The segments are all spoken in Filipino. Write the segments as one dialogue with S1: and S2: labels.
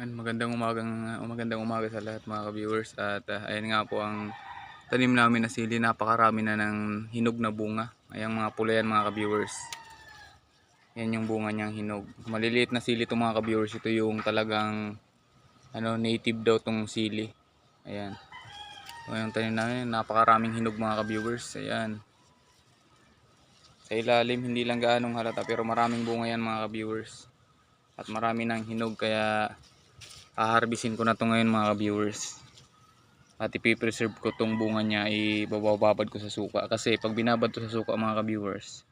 S1: Magandang umaga sa lahat mga ka-viewers at ayan nga po ang tanim namin na sili, napakarami na ng hinog na bunga. Ayan mga pula yan mga ka-viewers. Yan yung bunga niyang hinog. Maliliit na sili itong mga ka-viewers, ito yung talagang native daw tong sili. Ayan. So, yung tanim namin, napakaraming hinog mga ka-viewers. Ayan. Sa ilalim hindi lang gaanong halata pero maraming bunga yan mga ka-viewers. At marami ng hinog kaya haharbisin ko na to ngayon mga ka-viewers. At ipipreserve ko tong bunga niya, ibababad ko sa suka. Kasi pag binabad to sa suka mga ka-viewers,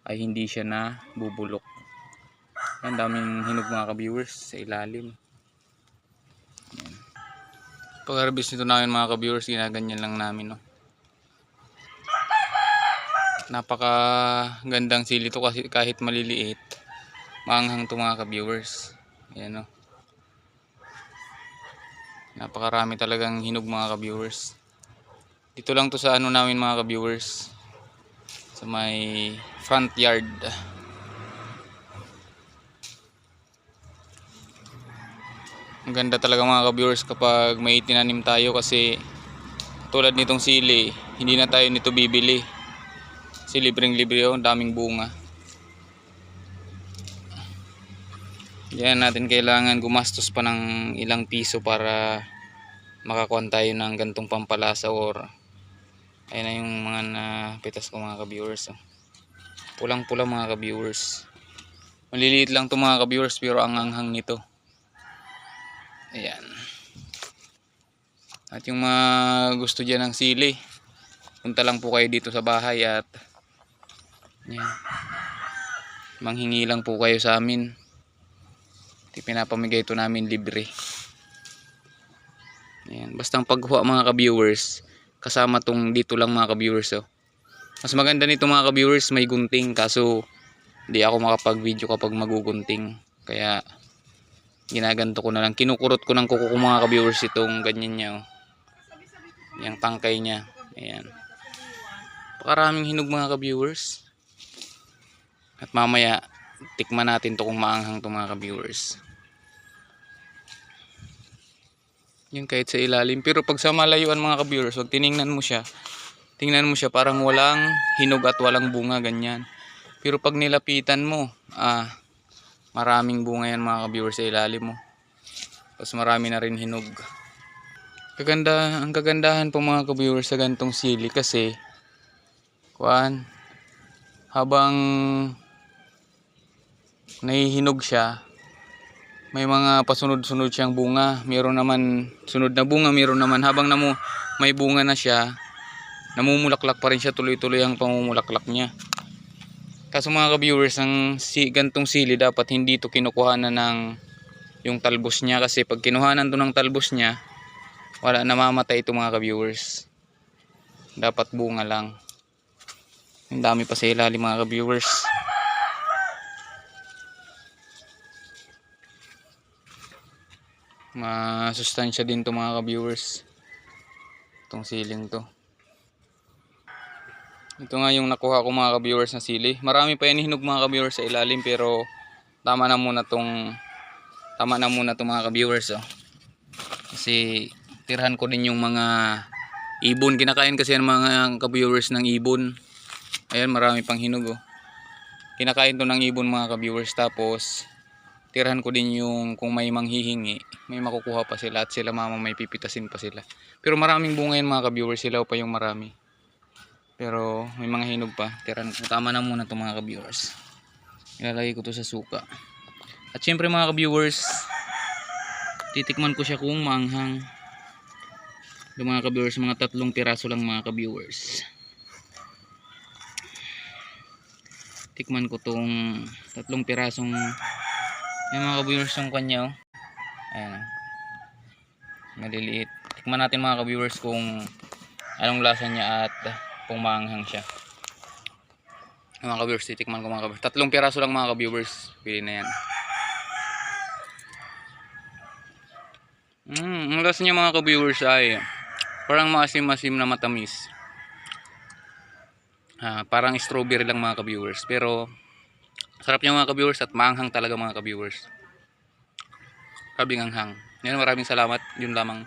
S1: ay hindi siya na bubulok. Yan, daming hinog mga ka-viewers sa ilalim. Yan. Pag harvest nito namin mga ka-viewers, ginaganyan lang namin. No? Napaka gandang sili to kasi kahit maliliit, maanghang to mga ka-viewers. Ayan o. Napakarami talagang hinog mga ka-viewers. Dito lang to sa namin mga ka-viewers, sa may front yard. Ang ganda talaga mga ka-viewers kapag may tinanim tayo kasi tulad nitong sili, hindi na tayo nito bibili. Kasi libreng-libre yun, daming bunga. Yan natin kailangan gumastos pa ng ilang piso para makakuha tayo ng gantong pampalasa or ayun na yung mga napitas ko mga ka-viewers. Pulang-pula mga ka-viewers. Maliliit lang to mga ka-viewers pero ang anghang nito. Ayan. At yung mga gusto dyan ng sili, punta lang po kayo dito sa bahay at yan, manghingi lang po kayo sa amin. Pinapamigay ito namin libre. Ayan. Basta ang pagkuha mga ka-viewers, kasama tong dito lang mga ka-viewers. Mas maganda nito mga ka-viewers, may gunting. Kaso hindi ako makapag-video kapag magugunting. Kaya ginaganto ko na lang. Kinukurot ko ng kuko ko mga ka-viewers itong ganyan niya. Yung tangkay niya. Ayan. Pakaraming hinog mga ka-viewers. At mamaya tikman natin to kung maanghang to mga ka-viewers. Yun kahit sa ilalim. Pero pag sa malayuan mga ka-viewers, wag tiningnan mo siya. Tingnan mo siya parang walang hinog at walang bunga ganyan. Pero pag nilapitan mo, maraming bunga yan mga ka-viewers sa ilalim mo. Tapos marami na rin hinog. Ang kagandahan po mga ka-viewers sa gantong sili kasi habang nahihinog siya, may mga pasunod-sunod siyang bunga. Meron naman sunod na bunga, meron naman habang may bunga na siya, namumulaklak pa rin siya, tuloy-tuloy ang pamumulaklak niya. Kaso mga ka-viewers, gantong sili dapat hindi to kinukuhanan ng yung talbos niya kasi pag kinuhanan to ng talbos niya, namamatay ito mga ka-viewers. Dapat bunga lang. Ang dami pa sa ilalim mga ka-viewers. Masustansya din to mga ka-viewers, itong siling to. Ito nga yung nakuha ko mga ka-viewers na sili. Marami pa yan hinog mga ka-viewers sa ilalim pero tama na muna tong mga ka-viewers. Kasi tirhan ko din yung mga ibon. Kinakain kasi yan mga ka-viewers ng ibon. Ayan, marami pang hinog. Kinakain to ng ibon mga ka-viewers. Tapos tirhan ko din yung kung may manghihingi, may makukuha pa sila at sila may pipitasin pa sila. Pero maraming bunga yan mga ka-viewers, sila pa yung marami. Pero may mga hinog pa. Tirhan ko. Tama na muna to mga ka-viewers. Ilalagay ko to sa suka. At syempre mga ka-viewers, titikman ko siya kung maanghang. Yung mga ka-viewers, mga 3 piraso lang mga ka-viewers. Tikman ko tong 3 pirasong yung mga ka-viewers yung kanya. Ayan. Maliliit. Tikman natin mga ka-viewers kung anong lasa niya at kung maanghang siya. Mga ka-viewers, titikman ko mga ka-viewers. 3 piraso lang mga ka-viewers. Pili na yan. Ang lasa niya mga ka-viewers ay parang maasim-masim na matamis. Parang strawberry lang mga ka-viewers. Pero sarap niya mga ka-viewers at maanghang talaga mga ka-viewers. kabing anghang. Yan, maraming salamat. Yun lamang.